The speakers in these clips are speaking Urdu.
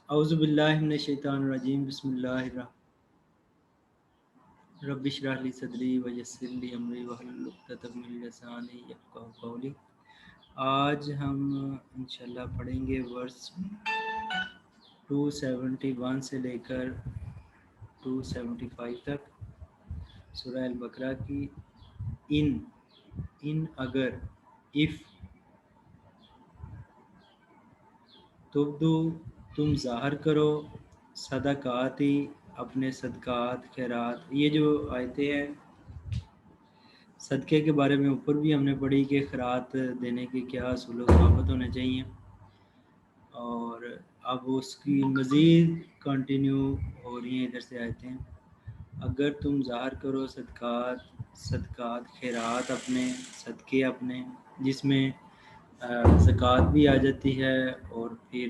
اعوذ باللہ من الشیطان الرجیم بسم اللہ رب اشرح لی صدری ویسر لی امری واحلل عقدۃ من لسانی یفقہوا قولی۔ آج ہم انشاءاللہ پڑھیں گے ورس 271 سے لے کر 275 تک سورہ البقرہ کی ان اگر اف تبدو تم ظاہر کرو صدقاتی اپنے صدقات خیرات۔ یہ جو آیتیں ہیں صدقے کے بارے میں اوپر بھی ہم نے پڑھی کہ خیرات دینے کے کیا اصول و ضوابط ہونے چاہیے، اور اب اس کی مزید کنٹینیو ہو رہی ہیں ادھر سے آیتیں۔ اگر تم ظاہر کرو صدقات خیرات اپنے صدقے اپنے، جس میں زکوٰۃ بھی آ جاتی ہے، اور پھر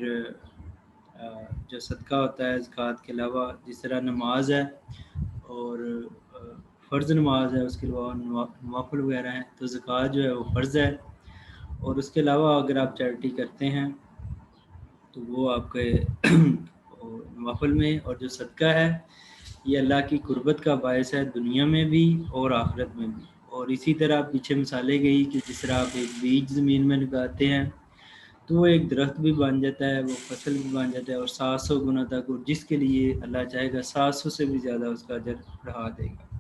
جو صدقہ ہوتا ہے زکوٰۃ کے علاوہ، جس طرح نماز ہے اور فرض نماز ہے، اس کے علاوہ نوافل وغیرہ ہیں، تو زکوٰۃ جو ہے وہ فرض ہے، اور اس کے علاوہ اگر آپ چیریٹی کرتے ہیں تو وہ آپ کے نوافل میں، اور جو صدقہ ہے یہ اللہ کی قربت کا باعث ہے دنیا میں بھی اور آخرت میں بھی۔ اور اسی طرح پیچھے مثالیں گئی کہ جس طرح آپ ایک بیج زمین میں لگاتے ہیں تو وہ ایک درخت بھی بن جاتا ہے، وہ فصل بھی بن جاتا ہے، اور 700 گنا تک، اور جس کے لیے اللہ چاہے گا 700 سے بھی زیادہ اس کا اجر بڑھا دے گا۔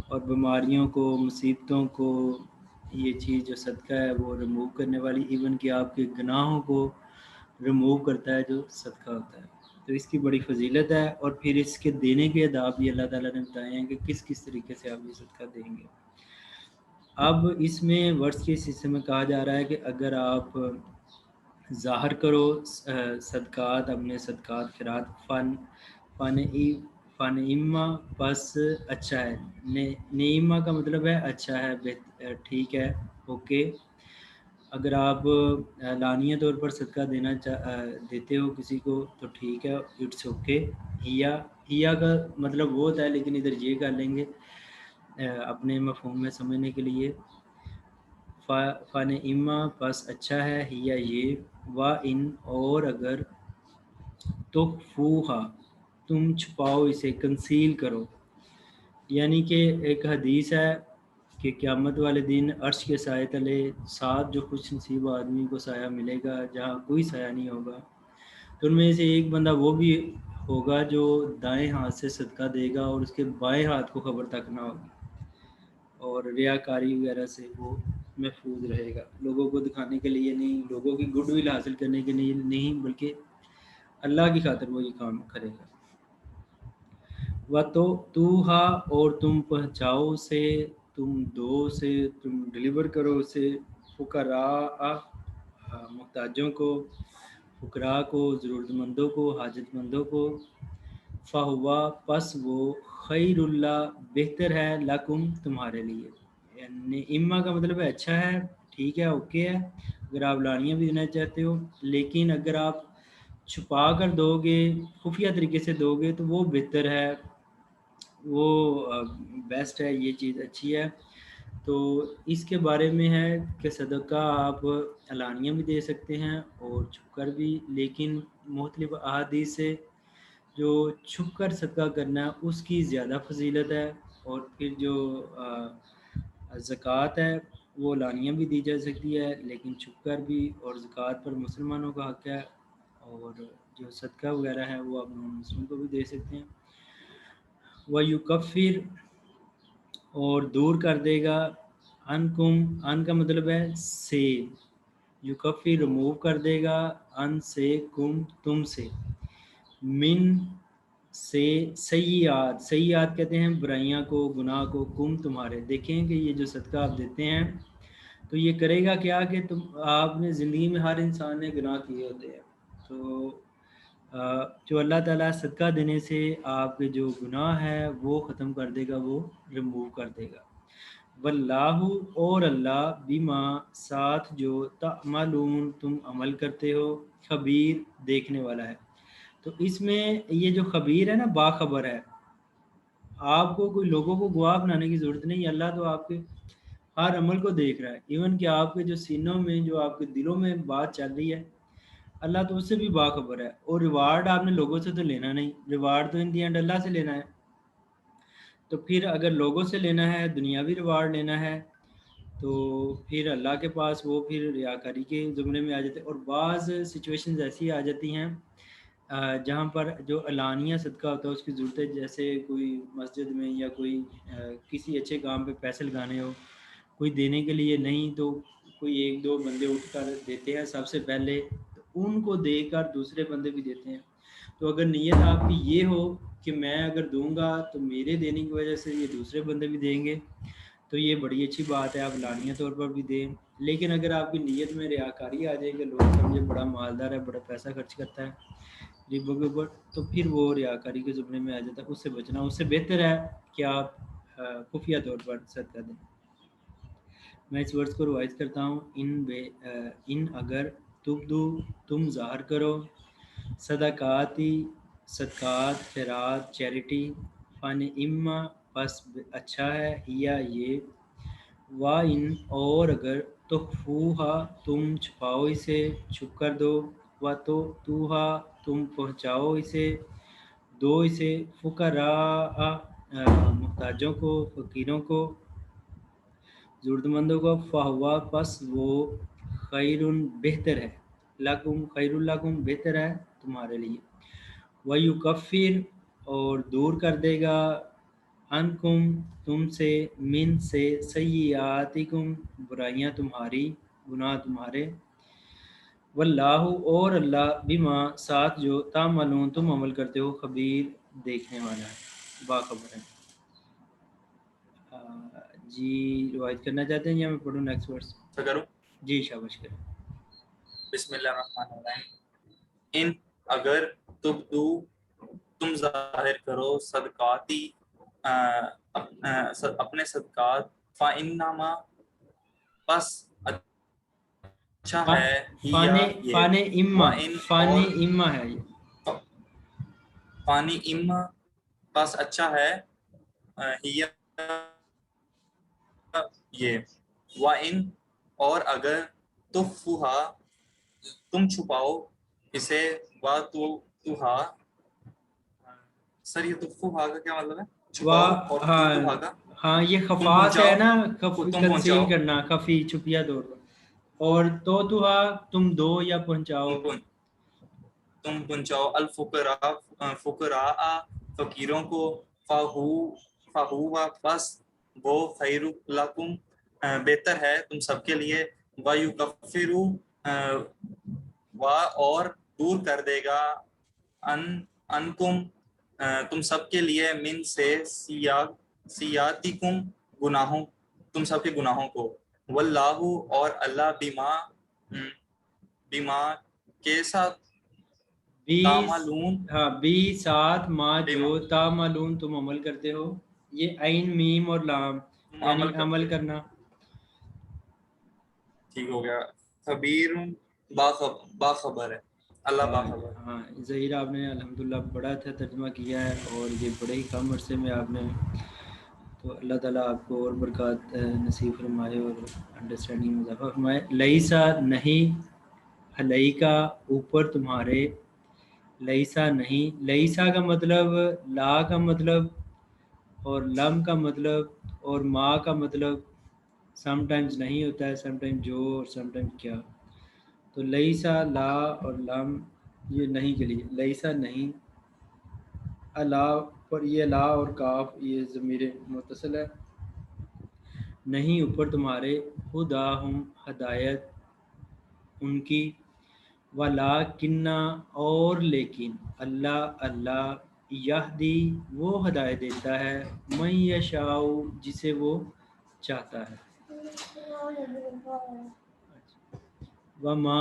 اور بیماریوں کو، مصیبتوں کو یہ چیز جو صدقہ ہے وہ ریموو کرنے والی، ایون کہ آپ کے گناہوں کو ریموو کرتا ہے جو صدقہ ہوتا ہے، تو اس کی بڑی فضیلت ہے۔ اور پھر اس کے دینے کے آداب بھی اللہ تعالیٰ نے بتائے ہیں کہ کس کس طریقے سے آپ یہ صدقہ دیں گے۔ اب اس میں ورس کے اس حصے میں کہا جا رہا ہے کہ اگر آپ ظاہر کرو صدقات اپنے صدقات خیرات فن اما پس اچھا ہے، نعمہ کا مطلب ہے اچھا ہے، ٹھیک ہے، اوکے۔ اگر آپ لانیہ طور پر صدقہ دیتے ہو کسی کو تو ٹھیک ہے، اٹس اوکے۔ ہیا کا مطلب وہ ہوتا ہے، لیکن ادھر یہ کر لیں گے اپنے مفہوم میں سمجھنے کے لیے۔ فن اما پس اچھا ہے، ہیا یہ، و ان اور اگر تخفوہا تم چھپاؤ اسے، کنسیل کرو۔ یعنی کہ ایک حدیث ہے کہ قیامت والے دن عرش کے سائے تلے 7 جو خوش نصیب آدمی کو سایہ ملے گا جہاں کوئی سایہ نہیں ہوگا، تو ان میں سے ایک بندہ وہ بھی ہوگا جو دائیں ہاتھ سے صدقہ دے گا اور اس کے بائیں ہاتھ کو خبر تک نہ ہوگی، اور ریاکاری وغیرہ سے وہ محفوظ رہے گا، لوگوں کو دکھانے کے لیے نہیں، لوگوں کی گڈ ول حاصل کرنے کے لیے نہیں، بلکہ اللہ کی خاطر وہ یہ کام کرے گا۔ وَتُؤْتُوهَا اور تم پہنچاؤ اسے، تم دو اسے، تم ڈلیور کرو اسے، فقراء محتاجوں کو، فقراء کو، ضرورت مندوں کو، حاجت مندوں کو، فہوا پس وہ، خیر اللہ بہتر ہے، لکم تمہارے لیے۔ یعنی اما کا مطلب ہے اچھا ہے، ٹھیک ہے، اوکے ہے، اگر آپ لانیاں بھی دینا چاہتے ہو، لیکن اگر آپ چھپا کر دو گے، خفیہ طریقے سے دو گے تو وہ بہتر ہے، وہ بیسٹ ہے، یہ چیز اچھی ہے۔ تو اس کے بارے میں ہے کہ صدقہ آپ علانیہ بھی دے سکتے ہیں اور چھپ کر بھی، لیکن مختلف احادیث سے جو چھپ کر صدقہ کرنا ہے اس کی زیادہ فضیلت ہے، اور پھر جو زکوٰۃ ہے وہ علانیہ بھی دی جا سکتی ہے لیکن چھپ کر بھی، اور زکوٰۃ پر مسلمانوں کا حق ہے، اور جو صدقہ وغیرہ ہے وہ آپ نون مسلم کو بھی دے سکتے ہیں۔ وَيُكَفِّرْ اور دور کر دے گا، انکم ان کا مطلب ہے سے، یکفر ریموو کر دے گا، ان سے، کم تم سے، من سے، سیئات کہتے ہیں برائیاں کو، گناہ کو، کم تمہارے۔ دیکھیں کہ یہ جو صدقہ آپ دیتے ہیں تو یہ کرے گا کیا کہ آپ نے زندگی میں ہر انسان نے گناہ کیے ہوتے ہیں، تو جو اللہ تعالیٰ صدقہ دینے سے آپ کے جو گناہ ہے وہ ختم کر دے گا، وہ ریموو کر دے گا۔ واللہ اور اللہ، بما ساتھ جو تعملون تم عمل کرتے ہو، خبیر دیکھنے والا ہے۔ تو اس میں یہ جو خبیر ہے نا، باخبر ہے، آپ کو کوئی لوگوں کو گواہ بنانے کی ضرورت نہیں، اللہ تو آپ کے ہر عمل کو دیکھ رہا ہے، ایون کہ آپ کے جو سینوں میں، جو آپ کے دلوں میں بات چل رہی ہے، اللہ تو اس سے بھی باخبر ہے. اور ریوارڈ آپ نے لوگوں سے تو لینا نہیں, ریوارڈ تو ان دی اینڈ اللہ سے لینا ہے. تو پھر اگر لوگوں سے لینا ہے, دنیاوی ریوارڈ لینا ہے, تو پھر اللہ کے پاس وہ پھر ریاکاری کے زمرے میں آ جاتے ہیں. اور بعض سچویشنز ایسی آ جاتی ہیں جہاں پر جو اعلانیہ صدقہ ہوتا ہے اس کی ضرورت ہے, جیسے کوئی مسجد میں یا کوئی کسی اچھے کام پہ پیسے لگانے ہو, کوئی دینے کے لیے نہیں, تو کوئی ایک دو بندے اٹھ کر دیتے ہیں سب سے پہلے, تو ان کو دے کر دوسرے بندے بھی دیتے ہیں. تو اگر نیت آپ کی یہ ہو کہ میں اگر دوں گا تو میرے دینے کی وجہ سے یہ دوسرے بندے بھی دیں گے, تو یہ بڑی اچھی بات ہے, آپ اعلانیہ طور پر بھی دیں. لیکن اگر آپ کی نیت میں ریاکاری آ جائے کہ لوگ سمجھے بڑا مالدار ہے, بڑا پیسہ خرچ کرتا ہے غریبوں کے اوپر, تو پھر وہ ریاکاری کے زمرے میں آ جاتا ہے. اس سے بچنا, اس سے بہتر ہے کہ آپ خفیہ طور پر صدقہ دیں. میں اس ورڈز کو روائز کرتا ہوں. ان اگر تبدو تم ظاہر کرو, صدقاتی صدقات, خیرات, چیریٹی, فن اما پس اچھا ہے, یا یہ وا ان اور اگر تخفوہا تم چھپاؤ اسے, چھپ کر دو, و تو توہا تم پہنچاؤ اسے, دو اسے, فقراء محتاجوں کو, فقیروں کو, ضرورت مندوں کو, فہوا پس وہ خیر بہتر ہے, لکم خیر لکم بہتر ہے تمہارے لیے, ویکفر اور دور کر دے گا, عنکم تم سے, من سے, سیئاتکم برائیاں تمہاری, گناہ تمہارے, واللہ اور اللہ, بما ساتھ جو تعملون تم عمل کرتے ہو, خبیر دیکھنے والا ہے, باخبر ہے. جی روایت کرنا چاہتے ہیں یا میں پڑھوں نیکسٹ ورس؟ کروں جی شاباش کریں. بسم اللہ الرحمن الرحیم. ان اگر تبدو تم ظاہر کرو, صدقاتی اپنے صدقات, فإنما پس اچھا ہے, فان اما, فان اور اما ہے یہ, فانی اما پس اچھا ہے, یہ وَإِن اور اگر تخفوہا تم چھپاؤ اسے, وَتُؤْتُوہا سر یہ تخفوہا کا کیا مطلب ہے؟ چھپاؤ, اور تؤتوہا کا ہاں یہ تم خفا سے ہے نا, کنسیل کرنا, خفی چھپیا طور پر, اور توہا تم دو یا پہنچاؤ, تم پہنچاؤ, الفقراء فقراء فقیروں کو, فہو بس وہ خیر لکم بہتر ہے تم سب کے لیے, وَیُکَفِّرُ اور دور کر دے گا, انکم تم سب کے لیے, من سے سیاتکم گناہوں تم سب کے گناہوں کو, واللہ اور اللہ بما کے ساتھ, تعملون ہاں بی ساتھ ما جو, تعملون تم عمل کرتے ہو, یہ عین میم اور لام یعنی عمل کرنا, ٹھیک ہو گیا, خبیر باخبر ہے, اللہ باخبر. ہاں ظہیر آپ نے الحمدللہ بڑا اچھا ترجمہ کیا ہے, اور یہ بڑے ہی کم عرصے میں آپ نے, تو اللہ تعالیٰ آپ کو اور برکات نصیب فرمائے اور انڈرسٹینڈنگ میں اضافہ فرمائے. لیسا نہیں, علیکا اوپر تمہارے, لیسا نہیں, لیسا کا مطلب لا کا مطلب, اور لم کا مطلب, اور ما کا مطلب سم ٹائمز نہیں ہوتا ہے, سم ٹائم جو, اور سم ٹائم کیا. تو لیسا لا اور لم یہ نہیں کے لیے, لیسا نہیں, الا پر یہ لا اور کاف یہ ضمیر متصل ہے, نہیں اوپر تمہارے, ہداہم ہدایت ان کی, ولیکنہ اور لیکن, اللہ یہدی وہ ہدایت دیتا ہے, من یشاء جسے وہ چاہتا ہے, وما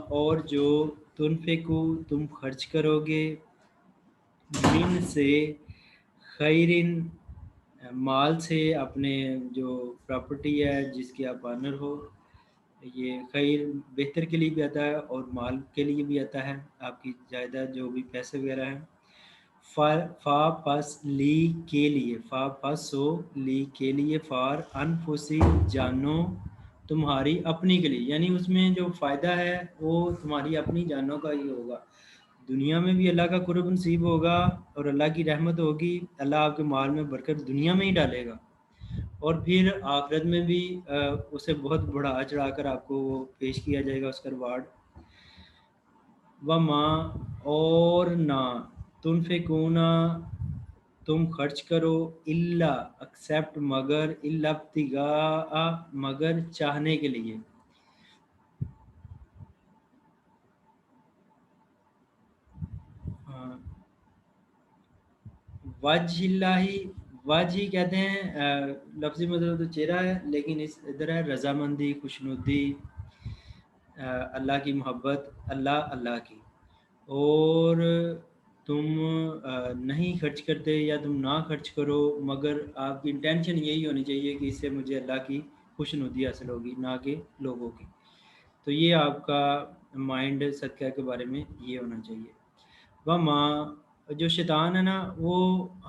اور جو, تنفقو تم خرچ کرو گے, من سے, خیرن مال سے, اپنے جو پراپرٹی ہے جس کی آپ آنر ہو, یہ خیر بہتر کے لیے بھی آتا ہے اور مال کے لیے بھی آتا ہے, آپ کی جائیداد جو بھی پیسے وغیرہ ہیں, فا پس لی کے لیے، فا پس سو لی کے لیے، فار انفسی جانوں تمہاری اپنی کے لیے، یعنی اس میں جو فائدہ ہے وہ تمہاری اپنی جانوں کا ہی ہوگا. دنیا میں بھی اللہ کا قرب نصیب ہوگا اور اللہ کی رحمت ہوگی، اللہ آپ کے مال میں برکت دنیا میں ہی ڈالے گا، اور پھر آخرت میں بھی اسے بہت بڑھا چڑھا کر آپ کو وہ پیش کیا جائے گا اس کا ریوارڈ. وما اور نہ تنفقون تم خرچ کرو، الا ایکسیپٹ مگر، الا ابتغاء مگر چاہنے کے لیے، وجہ اللہ، وجہ ہی کہتے ہیں لفظی مطلب تو چہرہ ہے، لیکن اس ادھر ہے رضامندی، خوشنودی، اللہ کی محبت، اللہ کی. اور تم نہیں خرچ کرتے یا تم نہ خرچ کرو مگر آپ کی انٹینشن یہی ہونی چاہیے کہ اس سے مجھے اللہ کی خوشنودی حاصل ہوگی، نہ کہ لوگوں کی. تو یہ آپ کا مائنڈ صدقہ کے بارے میں یہ ہونا چاہیے. وما جو شیطان ہے نا وہ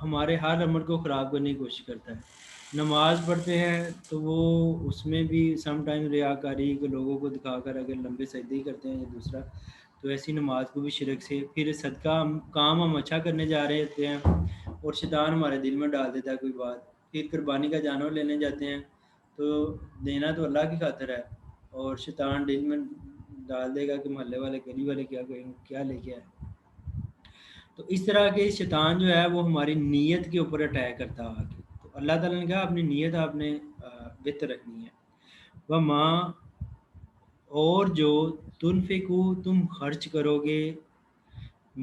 ہمارے ہر عمل کو خراب کرنے کی کوشش کرتا ہے. نماز پڑھتے ہیں تو وہ اس میں بھی سم ٹائم ریاکاری کو لوگوں کو دکھا کر اگر لمبے سجدے کرتے ہیں یا دوسرا، تو ایسی نماز کو بھی شرک سے. پھر صدقہ کام ہم اچھا کرنے جا رہے ہوتے ہیں اور شیطان ہمارے دل میں ڈال دیتا ہے کوئی بات. پھر قربانی کا جانور لینے جاتے ہیں تو دینا تو اللہ کی خاطر ہے، اور شیطان دل میں ڈال دے گا کہ محلے والے گلی والے کیا کہیں گے، کیا لے کے آئے. تو اس طرح کے شیطان جو ہے وہ ہماری نیت کے اوپر اٹیک کرتا ہے. تو اللہ تعالیٰ نے کہا اپنی نیت آپ نے بہتر رکھنی ہے. وما اور جو تنفقو تم خرچ کرو گے،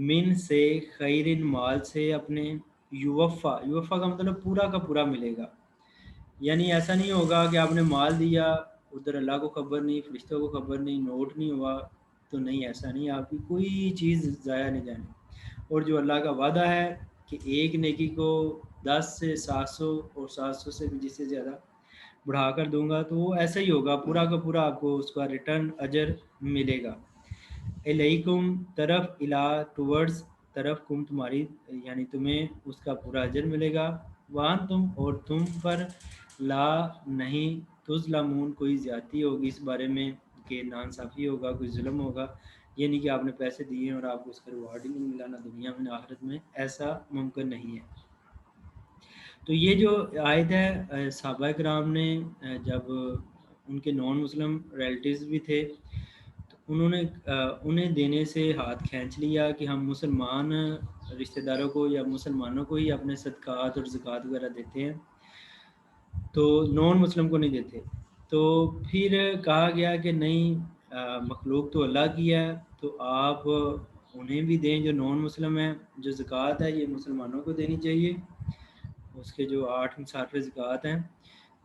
من سے خیرن مال سے اپنے، یوفا، یوفا کا مطلب پورا کا پورا ملے گا. یعنی ایسا نہیں ہوگا کہ آپ نے مال دیا ادھر اللہ کو خبر نہیں، فرشتوں کو خبر نہیں، نوٹ نہیں ہوا تو نہیں، ایسا نہیں، آپ کی کوئی چیز ضائع نہیں جانی. اور جو اللہ کا وعدہ ہے کہ ایک نیکی کو 10 سے 700 اور 700 سے بھی جس سے زیادہ بڑھا کر دوں گا، تو وہ ایسا ہی ہوگا، پورا کا پورا آپ کو اس کا ریٹرن اجر ملے گا. علیکم طرف، الا ٹورڈز طرف، کم تمہاری، یعنی تمہیں اس کا پورا اجر ملے گا. وان تم اور تم پر، لا نہیں، تظلمون کوئی زیادتی ہوگی اس بارے میں کہ ناانصافی ہوگا، کوئی ظلم ہوگا. یہ نہیں کہ آپ نے پیسے دیے اور آپ کو اس کا ریوارڈ ہی نہیں ملا، نہ دنیا میں نہ آخرت میں، ایسا ممکن نہیں ہے. تو یہ جو آیت ہے صحابہ کرام نے جب ان کے نان مسلم ریلیٹیوز بھی تھے تو انہوں نے انہیں دینے سے ہاتھ کھینچ لیا کہ ہم مسلمان رشتہ داروں کو یا مسلمانوں کو ہی اپنے صدقات اور زکوٰۃ وغیرہ دیتے ہیں، تو نان مسلم کو نہیں دیتے. تو پھر کہا گیا کہ نہیں، مخلوق تو اللہ کی ہے، تو آپ انہیں بھی دیں جو نان مسلم ہیں. جو زکوٰۃ ہے یہ مسلمانوں کو دینی چاہیے، اس کے جو 8 مصارف زکوٰۃ ہیں،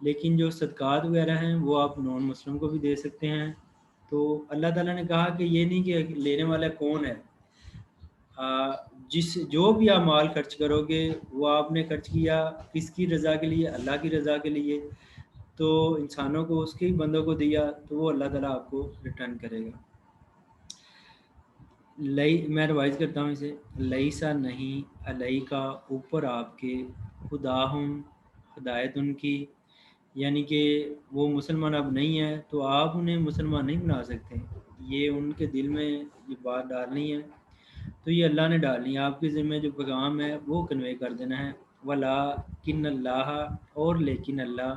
لیکن جو صدقات وغیرہ ہیں وہ آپ نان مسلم کو بھی دے سکتے ہیں. تو اللہ تعالیٰ نے کہا کہ یہ نہیں کہ لینے والا کون ہے، جو بھی آپ مال خرچ کرو گے وہ آپ نے خرچ کیا کس کی رضا کے لیے، اللہ کی رضا کے لیے، تو انسانوں کو، اس کے بندوں کو دیا تو وہ اللہ تعالیٰ آپ کو ریٹرن کرے گا. میں ریوائز کرتا ہوں اسے. لیسا نہیں، علیہ کا اوپر آپ کے، خداہم ہدایت ان کی، یعنی کہ وہ مسلمان اب نہیں ہے تو آپ انہیں مسلمان نہیں بنا سکتے. یہ ان کے دل میں یہ بات ڈالنی ہے تو یہ اللہ نے ڈالنی ہے. آپ کے ذمہ جو پیغام ہے وہ کنوے کر دینا ہے. وَلَٰكِنَّ اللَّهَ اور لیکن اللہ،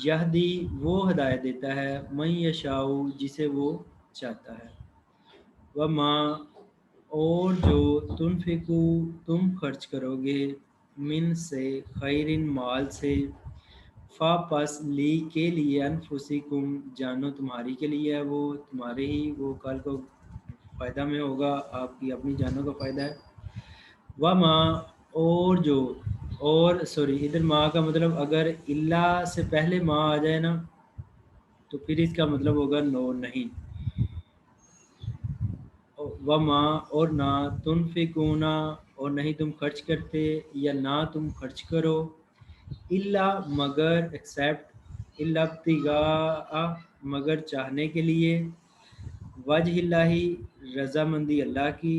یہدی وہ ہدایت دیتا ہے، مَن یشاء جسے وہ چاہتا ہے. وَمَا اور جو تنفقو تم خرچ کرو گے، من سے خیرن مال سے، فا پس لی کے لیے، انفسکم جانو تمہاری کے لیے ہے، وہ تمہارے ہی، وہ کل کو فائدہ میں ہوگا، آپ کی اپنی جانوں کا فائدہ ہے. وما اور جو، اور سوری ادھر ماں کا مطلب اگر اللہ سے پہلے ماں آ جائے نا تو پھر اس کا مطلب ہوگا نو، نہیں. وما اور نہ، تنفقونا اور نہیں تم خرچ کرتے یا نہ تم خرچ کرو، الا مگر، ایکسیپٹ، الا ابتغاء مگر چاہنے کے لیے، وجہ اللہ رضامندی اللہ کی،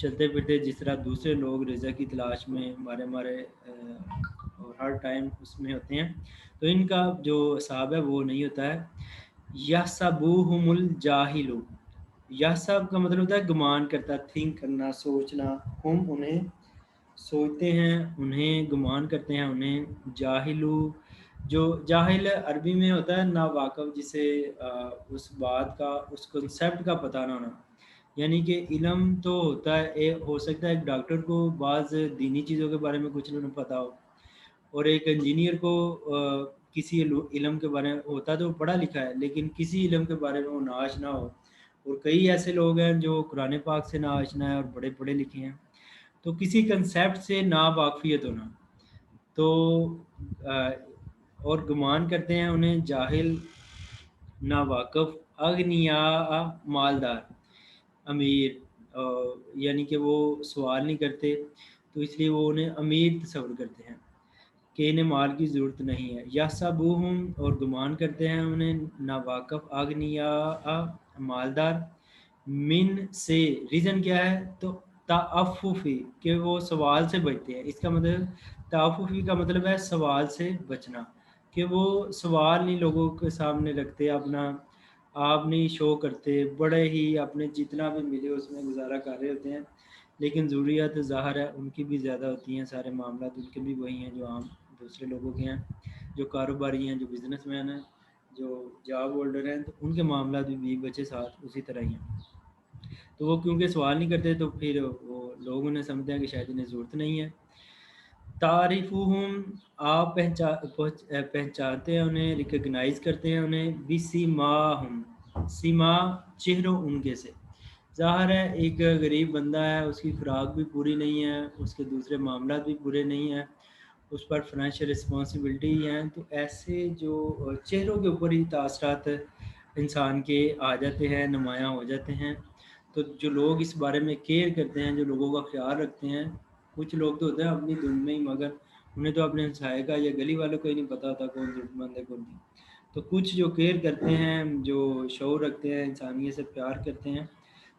چلتے پھرتے جس طرح دوسرے لوگ رزق کی تلاش میں مارے مارے اور ہر ٹائم اس میں ہوتے ہیں، تو ان کا جو حساب ہے وہ نہیں ہوتا ہے۔ یحسبوہم الجاہل، یحسب کا مطلب ہوتا ہے گمان کرتا، تھنک کرنا، سوچنا، ہم انہیں سوچتے ہیں، انہیں گمان کرتے ہیں، انہیں جاہلو، جو جاہل عربی میں ہوتا ہے ناواقف، جسے اس بات کا، اس کنسیپٹ کا پتہ نہ ہونا، یعنی کہ علم تو ہوتا ہے، ہو سکتا ہے ایک ڈاکٹر کو بعض دینی چیزوں کے بارے میں کچھ نہیں پتہ ہو، اور ایک انجینئر کو کسی علم کے بارے میں ہوتا تو پڑھا لکھا ہے لیکن کسی علم کے بارے میں وہ ناآشنا ہو، اور کئی ایسے لوگ ہیں جو قرآن پاک سے ناآشنا ہیں اور بڑے پڑھے لکھے ہیں، تو کسی کنسیپٹ سے ناواقفیت ہونا، تو اور گمان کرتے ہیں انہیں جاہل، ناواقف، اغنیا، مالدار، امیر، یعنی کہ وہ سوال نہیں کرتے تو اس لیے وہ انہیں امیر تصور کرتے ہیں کہ انہیں مال کی ضرورت نہیں ہے۔ یحسبوہم، اور گمان کرتے ہیں انہیں ناواقف، اغنیا، مالدار، من سے، ریزن کیا ہے تو تعففی، کہ وہ سوال سے بچتے ہیں، اس کا مطلب تعففی کا مطلب ہے سوال سے بچنا، کہ وہ سوال نہیں لوگوں کے سامنے رکھتے، اپنا آپ نہیں شو کرتے، بڑے ہی اپنے جتنا بھی ملے اس میں گزارا کر رہے ہوتے ہیں، لیکن ضروریات ظاہر ہے ان کی بھی زیادہ ہوتی ہیں، سارے معاملات ان کے بھی وہی ہیں جو عام دوسرے لوگوں کے ہیں، جو کاروباری ہیں، جو بزنس مین ہیں، جو جاب ہولڈر ہیں، تو ان کے معاملات بھی بیوی بچے ساتھ اسی طرح ہی ہیں، تو وہ کیونکہ سوال نہیں کرتے تو پھر وہ لوگ انہیں سمجھتے ہیں کہ شاید انہیں ضرورت نہیں ہے۔ تعریفہم، آپ پہچانتے ہیں انہیں، ریکگنائز کرتے ہیں انہیں، بسیماہم، سیما چہروں ان کے سے، ظاہر ہے ایک غریب بندہ ہے، اس کی خوراک بھی پوری نہیں ہے، اس کے دوسرے معاملات بھی پورے نہیں ہیں، اس پر فائنینشیل رسپانسبلٹی ہیں، تو ایسے جو چہروں کے اوپر ہی تاثرات انسان کے آ جاتے ہیں، نمایاں ہو جاتے ہیں، تو جو لوگ اس بارے میں کیئر کرتے ہیں، جو لوگوں کا خیال رکھتے ہیں، کچھ لوگ تو ہوتے ہیں اپنی دھن میں ہی، مگر انہیں تو اپنے ہمسائے کا یا گلی والوں کو ہی نہیں پتہ ہوتا کون ضرورت مند ہے کون نہیں، تو کچھ جو کیئر کرتے ہیں، جو شعور رکھتے ہیں، انسانیت سے پیار کرتے ہیں،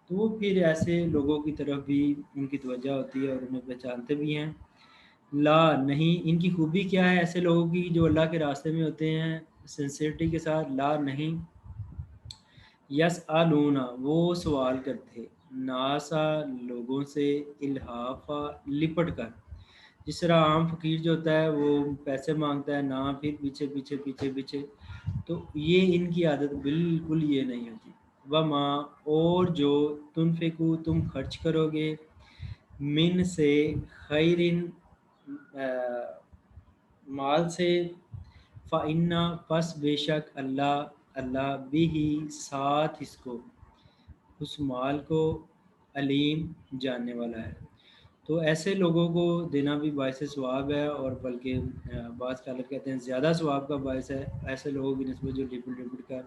تو وہ پھر ایسے لوگوں کی طرف بھی ان کی توجہ ہوتی ہے اور انہیں پہچانتے بھی ہیں۔ لا نہیں، ان کی خوبی کیا ہے ایسے لوگوں کی جو اللہ کے راستے میں ہوتے ہیں سنسیئرٹی کے ساتھ، لا نہیں، یس آلونا، وہ سوال کرتے، ناسا، لوگوں سے، الحافہ، لپٹ کر، جس طرح عام فقیر جو ہوتا ہے وہ پیسے مانگتا ہے، نہ پھر پیچھے پیچھے پیچھے پیچھے، تو یہ ان کی عادت بالکل یہ نہیں ہوتی۔ وما، اور جو، تنفقو، تم خرچ کرو گے، من سے، خیرن، مال سے، فَإِنَّا، پس بے شک، اللہ بھی ہی، ساتھ اس کو، اس مال کو، علیم، جاننے والا ہے، تو ایسے لوگوں کو دینا بھی باعث ثواب ہے، اور بلکہ بعض اسکالر کہتے ہیں زیادہ ثواب کا باعث ہے، ایسے لوگوں کی نسبت جو لپٹ لپٹ کر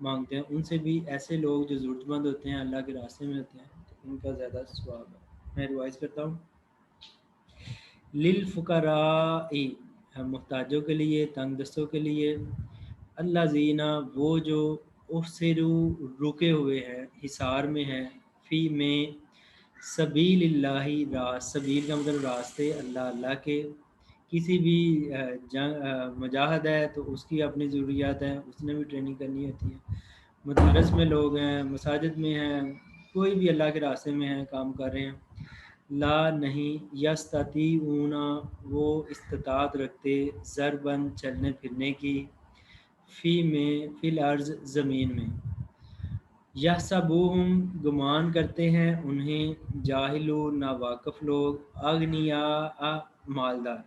مانگتے ہیں، ان سے بھی ایسے لوگ جو ضرورت مند ہوتے ہیں، اللہ کے راستے میں ہوتے ہیں، تو ان کا زیادہ ثواب ہے۔ میں ریوائز کرتا ہوں، للفقراء، محتاجوں کے لیے، تنگ دستوں کے لیے، الذین، وہ جو، احصروا، رکے ہوئے ہیں، حصار میں ہیں، فی میں، سبیل اللہ، سبیل کا مطلب راستے، اللہ کے، کسی بھی جنگ مجاہد ہے تو اس کی اپنی ضروریات ہیں، اس نے بھی ٹریننگ کرنی ہوتی ہے، مدارس میں لوگ ہیں، مساجد میں ہیں، کوئی بھی اللہ کے راستے میں ہیں، کام کر رہے ہیں، لا نہیں، یستطیعون، وہ استطاعت رکھتے، ضربن، چلنے پھرنے کی، فی میں، فی الارض، زمین میں، یحسبوہم، گمان کرتے ہیں انہیں، جاہلون، ناواقف لوگ، اغنیاء، مالدار،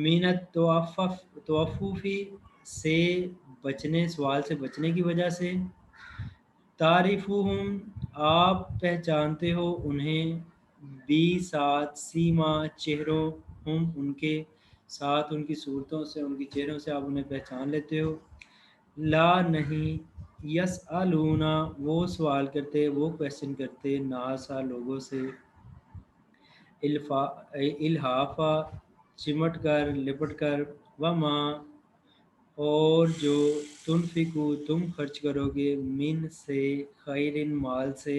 من التوفف، سے بچنے، سوال سے بچنے کی وجہ سے، تعریفہم، آپ پہچانتے ہو انہیں، بی، ساتھ، سیما، چہروں، ہم، ان کے ساتھ، ان کی صورتوں سے، ان کی چہروں سے آپ انہیں پہچان لیتے ہو، لا نہیں، یسألون، وہ سوال کرتے، وہ کویسچن کرتے، ناسا، لوگوں سے، الحافہ، چمٹ کر، لپٹ کر، وما، اور جو، تنفقو، تم خرچ کرو گے، من سے، خیرن، مال سے،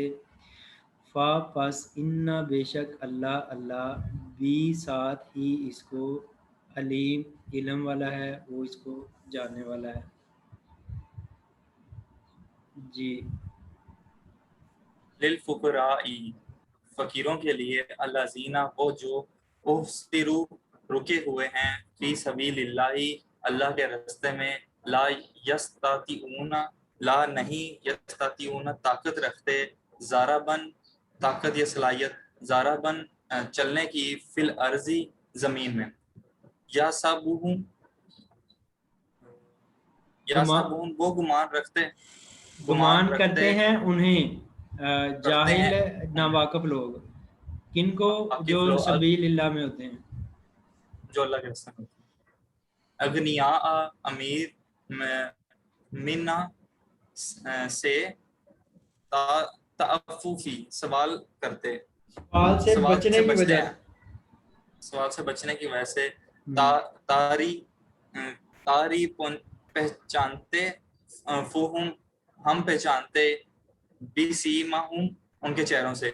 فا پس انا بے شک اللہ اللہ بھی ساتھ ہی اس کو علیم علم والا ہے، وہ اس کو جاننے والا ہے۔ جی للفقراء فقیروں کے لیے، الذین وہ جو احصروا رکے ہوئے ہیں، فی سبیل اللہ اللہ کے راستے میں، لا یستطیعون لا نہیں یستطیعون طاقت رکھتے، ضربن طاقت یا صلاحیت، ضربن چلنے کی، فی الارضی زمین میں، یا سبہم وہ گمان رکھتے گمان کرتے ہیں انہیں رکھتے ہیں جاہل ناواقف لوگ، کن کو؟ جو واقف لوگ سبیل اللہ میں ہوتے ہیں۔ جو اللہ کے راستے میں ہوتے ہیں۔ اغنیاء امیر منا سے تعففی سوال کرتے، سوال سے بچنے کی وجہ سے، سوال سے بچنے کی وجہ سے، تاری تاری پہچانتے، فہم ہم پہچانتے، بسیمہم ان کے چہروں سے،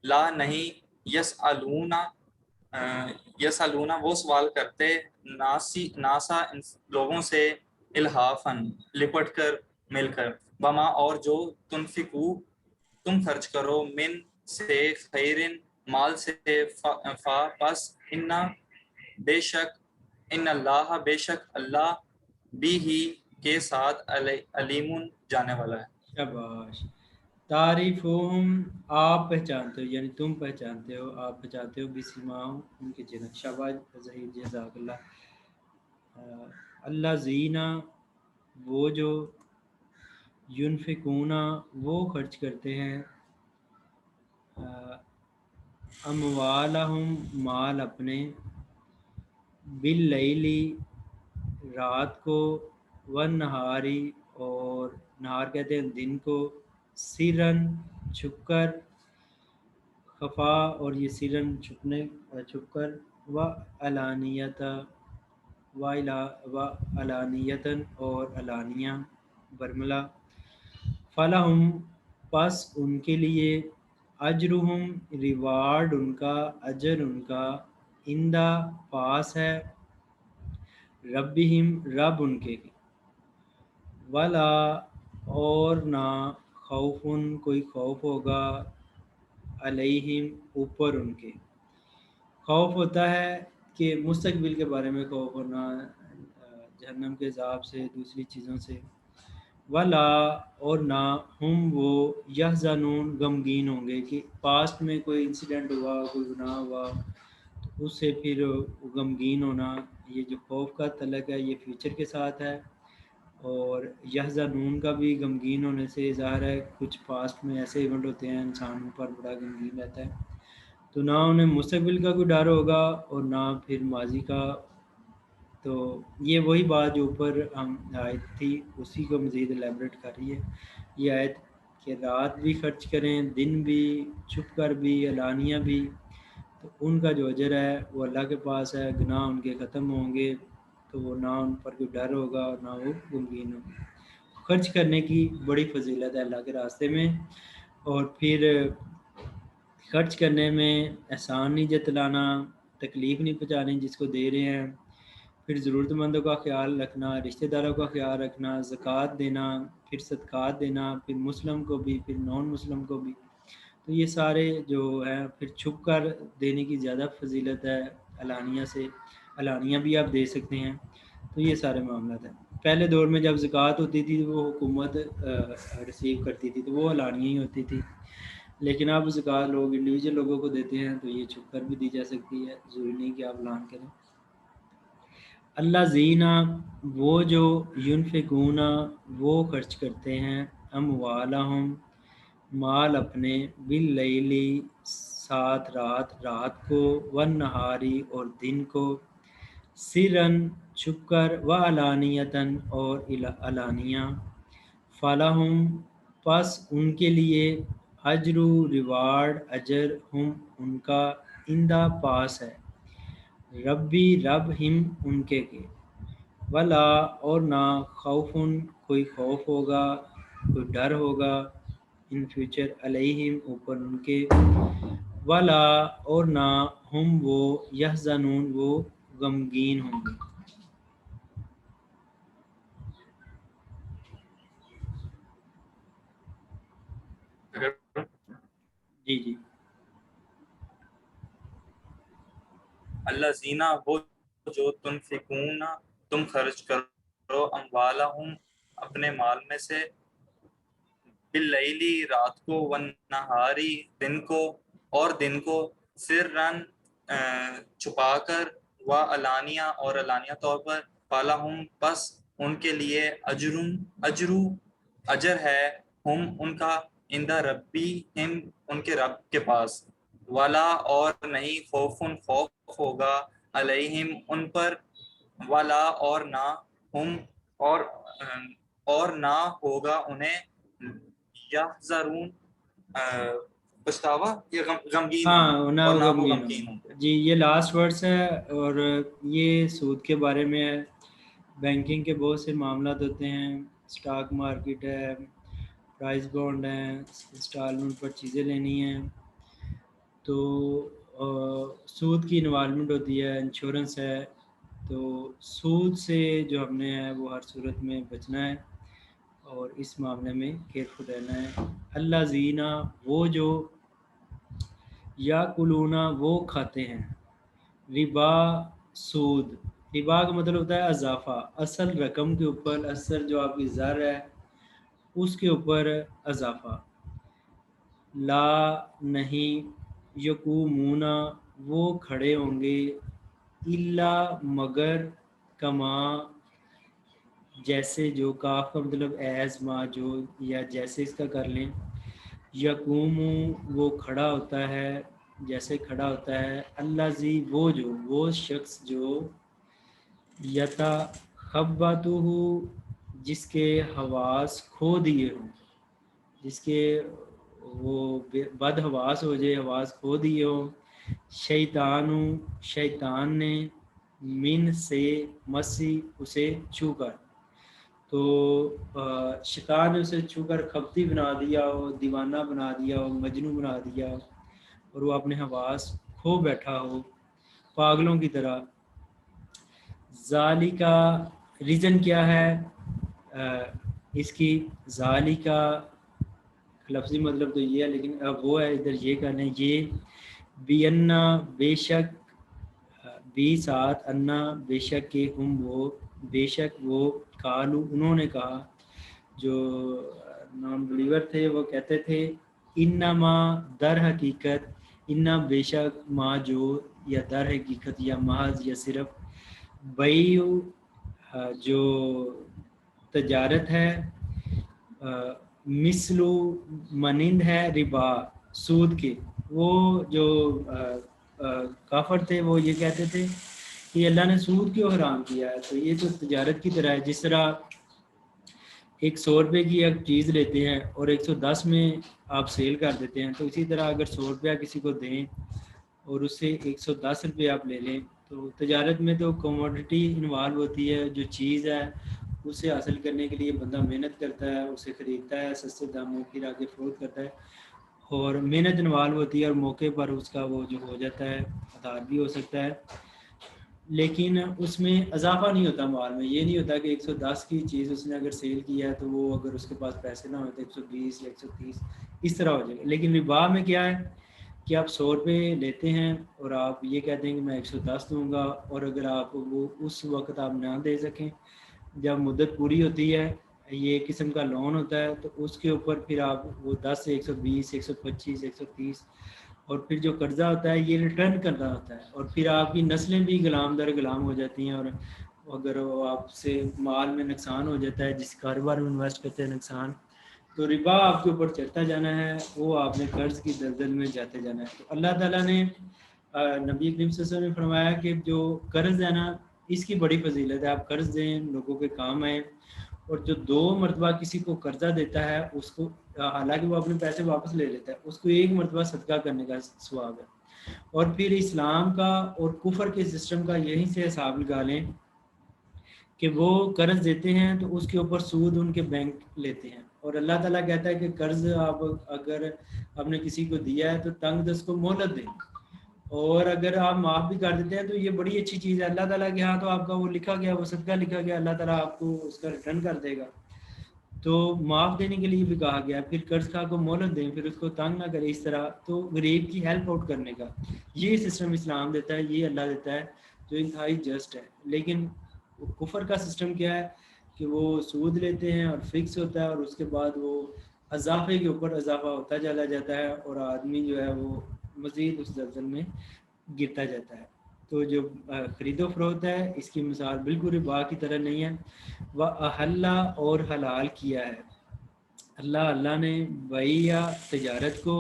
لا نہیں، یسألون یسألون وہ سوال کرتے، ناسا لوگوں سے، الحافن لپٹ کر مل کر، بما اور جو تنفقو تم خرچ کرو، من سے، خیرن مال سے، فا پس، انا بے شک، ان اللہ بے شک اللہ، بھی ہی کے ساتھ، علیم جانے والا ہے۔ شاباش۔ تعریفہم آپ پہچانتے ہو، یعنی تم پہچانتے ہو، آپ پہچانتے ہو، بسماہم ان کے چہرے۔ شاباش ظہیر، جزاک اللہ۔ الذین وہ جو، ینفقون وہ خرچ کرتے ہیں، اموالہم مال اپنے، باللیل رات کو، والنہاری اور نہار کہتے ہیں دن کو، سرن چھپ کر، خفا اور یہ سرن چھپ کر، و علانیتا و علانیتاً اور علانیہ برملا، فلہم پس ان کے لیے، اجرہم ریوارڈ ان کا، اجر ان کا، عندہ پاس ہے، ربہم رب ان کے، ولا اور نہ، خوفن کوئی خوف ہوگا، علیہم اوپر ان کے۔ خوف ہوتا ہے کہ مستقبل کے بارے میں خوف ہونا، جہنم کے عذاب سے، دوسری چیزوں سے، ولا اور نہ، ہم وہ، یحزنون غمگین ہوں گے کہ پاسٹ میں کوئی انسیڈنٹ ہوا، کوئی گناہ ہوا تو اس سے پھر غمگین ہونا۔ یہ جو خوف کا تعلق ہے یہ فیوچر کے ساتھ ہے، اور یحزنون کا بھی غمگین ہونے سے ظاہر ہے کچھ پاسٹ میں ایسے ایونٹ ہوتے ہیں انسان پر بڑا غمگین رہتا ہے، تو نہ انہیں مستقبل کا کوئی ڈر ہوگا اور نہ پھر ماضی کا۔ تو یہ وہی بات جو اوپر ہم آیت تھی اسی کو مزید الیبریٹ کر رہی ہے یہ آیت، کہ رات بھی خرچ کریں، دن بھی، چھپ کر بھی، علانیہ بھی، تو ان کا جو اجر ہے وہ اللہ کے پاس ہے، گناہ ان کے ختم ہوں گے، تو وہ نہ ان پر کوئی ڈر ہوگا اور نہ وہ غمگین ہوں گے۔ خرچ کرنے کی بڑی فضیلت ہے اللہ کے راستے میں، اور پھر خرچ کرنے میں احسان نہیں جتلانا، تکلیف نہیں پہنچانی جس کو دے رہے ہیں، پھر ضرورت مندوں کا خیال رکھنا، رشتہ داروں کا خیال رکھنا، زکوٰۃ دینا، پھر صدقات دینا، پھر مسلم کو بھی، پھر نان مسلم کو بھی، تو یہ سارے جو ہیں پھر چھپ کر دینے کی زیادہ فضیلت ہے علانیہ سے، علانیہ بھی آپ دے سکتے ہیں، تو یہ سارے معاملات ہیں۔ پہلے دور میں جب زکوٰۃ ہوتی تھی وہ حکومت ریسیو کرتی تھی تو وہ علانیہ ہی ہوتی تھی، لیکن اب زکوٰۃ لوگ انڈیویجول لوگوں کو دیتے ہیں تو یہ چھپ کر بھی دی جا سکتی ہے، ضروری نہیں کہ آپ اعلان کریں۔ اللہ زینہ وہ جو، ینفقون وہ خرچ کرتے ہیں، اموالہم مال اپنے، باللیل ساتھ رات کو، والنہاری اور دن کو، سرن چھپ کر، وعلانیتاً اور علانیہ، فلہم پس ان کے لیے، اجر ریوارڈ اجر، ہم ان کا، عندہ پاس ہے، ربی رب، ہم ان کے، ولا اور نہ، خوفن کوئی خوف ہوگا، کوئی ڈر ہوگا، ان فیوچر علیہم اوپر ان کے، ولا اور نہ ہم وہ یحزنون وہ غمگین ہوں گے. جی جی. اللہ زینہ وہ جو تنفقون تم خرچ کرو اموالہم اپنے مال میں سے، باللیلی رات کو، والنہاری دن کو، اور دن کو، سرًا چھپا کر، و علانیہ اور علانیہ طور پر، فلہم پس ان کے لیے اجر ہے، ہم ان کا، عند ربہم ان کے رب کے پاس، ولا اور نہیں، خوف ہوگا، علیہم ان پر، ولا اور نہ، ہم اور نہ ہوگا انہیں، یحذرون پچھتاوا یا غمگین ہوں گے، ہاں نہ اور وہ نہ وہ غمگین غمگین ہوں ہوں گے. جی. یہ لاسٹ ورڈس ہے، اور یہ سود کے بارے میں ہے. بینکنگ کے بہت سے معاملات ہوتے ہیں، اسٹاک مارکیٹ ہے، پرائز بانڈ ہیں، انسٹالمنٹ پر چیزیں لینی ہیں، تو سود کی انوالومنٹ ہوتی ہے، انشورنس ہے. تو سود سے جو ہم نے ہے وہ ہر صورت میں بچنا ہے اور اس معاملے میں کیئرفل رہنا ہے. اللہ زینہ وہ جو یا کلونا وہ کھاتے ہیں، ربا سود. ربا کا مطلب ہوتا ہے اضافہ، اصل رقم کے اوپر، اصل جو آپ کی زر ہے اس کے اوپر اضافہ. لا نہیں، یقومون وہ کھڑے ہوں گے، الا مگر، کما جیسے، جو کاف کا مطلب ایز، ما جو، یا جیسے اس کا کر لیں. یقوم وہ کھڑا ہوتا ہے، جیسے کھڑا ہوتا ہے، اللہ زی وہ شخص جو، یتا خباتہ جس کے حواس کھو دیے ہوں، جس کے وہ بد حواس ہو جائے، حواس کھو دیے ہوں، شیطان نے، من سے مسی اسے چھو کر. تو شیطان نے اسے چھو کر کھپتی بنا دیا ہو، دیوانہ بنا دیا ہو، مجنوں بنا دیا ہو، اور وہ اپنے حواس کھو بیٹھا ہو پاگلوں کی طرح. ذالک کا ریزن کیا ہے اس کی؟ ذالک کا لفظی مطلب تو یہ ہے، لیکن اب وہ ہے ادھر یہ کرنا ہے، یہ بی انا بے شک، بی ساتھ انا بے شک کہ ہم وہ، بے شک وہ، قالو انہوں نے کہا، جو نان بلیور تھے وہ کہتے تھے، انما در حقیقت، انا بے شک، ما جو، یا در حقیقت، یا محض، یا صرف، بیع جو تجارت ہے، مثلو مانند ہے، ربا سود کے. وہ جو کافر تھے وہ یہ کہتے تھے کہ اللہ نے سود کیوں حرام کیا ہے؟ تو یہ تو تجارت کی طرح ہے، جس طرح 100 روپے کی ایک چیز لیتے ہیں اور 110 میں آپ سیل کر دیتے ہیں، تو اسی طرح اگر 100 روپیہ کسی کو دیں اور اس سے 110 روپے آپ لے لیں، تو تجارت میں تو کموڈٹی انوالو ہوتی ہے. جو چیز ہے اسے حاصل کرنے کے لیے بندہ محنت کرتا ہے، اسے خریدتا ہے سستے داموں، پھر آگے فروخت کرتا ہے، اور محنت انوالو ہوتی ہے، اور موقع پر اس کا وہ جو ہو جاتا ہے، ادھار بھی ہو سکتا ہے. لیکن اس میں اضافہ نہیں ہوتا مال میں. یہ نہیں ہوتا کہ 110 کی چیز اس نے اگر سیل کیا ہے تو وہ اگر اس کے پاس پیسے نہ ہو تو 120 یا 130 اس طرح ہو جائے گا. لیکن ربا میں کیا ہے کہ آپ 100 روپے لیتے ہیں اور آپ یہ کہتے ہیں کہ میں 110 دوں گا، اور اگر آپ وہ اس وقت آپ نہ دے سکیں، جب مدت پوری ہوتی ہے، یہ ایک قسم کا لون ہوتا ہے، تو اس کے اوپر پھر آپ وہ 10 سے 120 125 130، اور پھر جو قرضہ ہوتا ہے یہ ریٹرن کرنا ہوتا ہے، اور پھر آپ کی نسلیں بھی غلام در غلام ہو جاتی ہیں. اور اگر وہ آپ سے مال میں نقصان ہو جاتا ہے، جس کاروبار میں انویسٹ کرتے ہیں نقصان، تو ربا آپ کے اوپر چڑھتا جانا ہے، وہ آپ نے قرض کی دلدل میں جاتے جانا ہے. تو اللہ تعالیٰ نے نبی کریم صلی اللہ علیہ وسلم نے فرمایا کہ جو قرض ہے نا، اس کی بڑی فضیلت ہے. آپ قرض دیں، لوگوں کے کام آئیں، اور جو 2 مرتبہ کسی کو قرضہ دیتا ہے اس کو، حالانکہ وہ اپنے پیسے واپس لے لیتا ہے، اس کو 1 مرتبہ صدقہ کرنے کا ثواب ہے. اور پھر اسلام کا اور کفر کے سسٹم کا یہیں سے حساب نکالیں کہ وہ قرض دیتے ہیں تو اس کے اوپر سود ان کے بینک لیتے ہیں، اور اللہ تعالیٰ کہتا ہے کہ قرض آپ اگر آپ نے کسی کو دیا ہے تو تنگ دست کو مہلت دیں، اور اگر آپ معاف بھی کر دیتے ہیں تو یہ بڑی اچھی چیز ہے، اللہ تعالیٰ کے ہاں تو آپ کا وہ لکھا گیا، وہ صدقہ لکھا گیا، اللہ تعالیٰ آپ کو اس کا ریٹرن کر دے گا، تو معاف دینے کے لیے بھی کہا گیا۔ پھر قرض خواہ کو مہلت دیں، پھر اس کو تنگ نہ کرے، اس طرح تو غریب کی ہیلپ آؤٹ کرنے کا یہ سسٹم اسلام دیتا ہے، یہ اللہ دیتا ہے جو انتہائی جسٹ ہے۔ لیکن کفر کا سسٹم کیا ہے کہ وہ سود لیتے ہیں اور فکس ہوتا ہے، اور اس کے بعد وہ اضافے کے اوپر اضافہ ہوتا چلا جاتا ہے، اور آدمی جو ہے وہ مزید اس زلزل میں گرتا جاتا ہے۔ تو جو خرید و فروخت ہے اس کی مثال بالکل ربا کی طرح نہیں ہے۔ وَأَحَلَّ اور حلال کیا ہے اللہ نے بیع تجارت کو،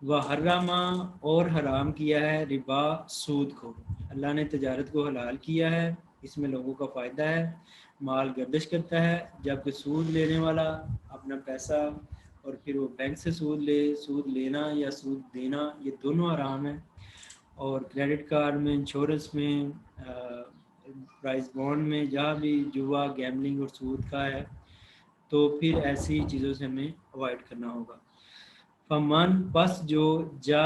وحرم اور حرام کیا ہے ربا سود کو۔ اللہ نے تجارت کو حلال کیا ہے، اس میں لوگوں کا فائدہ ہے، مال گردش کرتا ہے، جبکہ سود لینے والا اپنا پیسہ اور پھر وہ بینک سے سود لینا یا سود دینا یہ دونوں حرام ہیں۔ اور کریڈٹ کارڈ میں، انشورنس میں، پرائز بانڈ میں، جہاں بھی جوا، گیملنگ اور سود کا ہے تو پھر ایسی چیزوں سے ہمیں اوائڈ کرنا ہوگا۔ فمن پس جو جا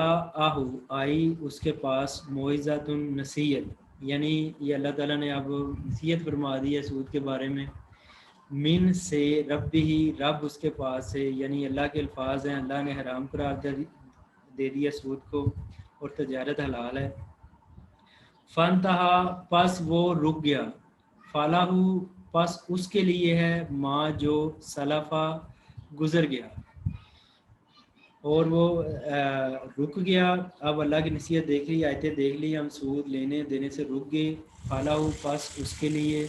آئی اس کے پاس موعظۃ نصیحت، یعنی یہ اللہ تعالیٰ نے اب نصیحت فرما دی ہے سود کے بارے میں، من سے رب ہی، رب اس کے پاس سے، یعنی اللہ کے الفاظ ہیں، اللہ نے حرام قرار دے دیا سود کو اور تجارت حلال ہے۔ فانتہا پس وہ رک گیا، فلاح پس اس کے لیے ہے ما جو سلفا گزر گیا، اور وہ رک گیا۔ اب اللہ کی نصیحت دیکھ لی، آیتیں دیکھ لی، ہم سود لینے دینے سے رک گئے، فلاح پس اس کے لیے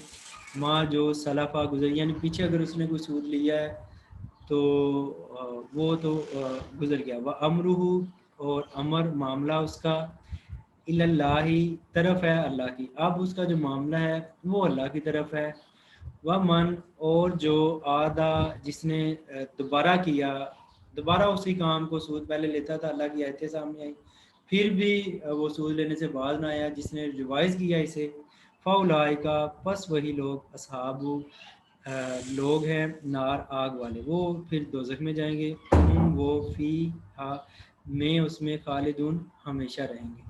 ما جو سلفا گزر، یعنی پیچھے اگر اس نے کوئی سود لیا ہے تو وہ تو گزر گیا۔ وہ امرہ اور امر معاملہ اس کا اللہ طرف ہے اللہ کی، اب اس کا جو معاملہ ہے وہ اللہ کی طرف ہے۔ ومن اور جو آدھا جس نے دوبارہ کیا، دوبارہ اسی کام کو، سود پہلے لیتا تھا، اللہ کی آیتیں سامنے آئی پھر بھی وہ سود لینے سے باز نہ آیا، جس نے ریوائز کیا اسے، فاولئک پس وہی لوگ اصحاب لوگ ہیں نار آگ والے، وہ پھر دوزخ میں جائیں گے، وہ فی میں اس میں خالدون ہمیشہ رہیں گے۔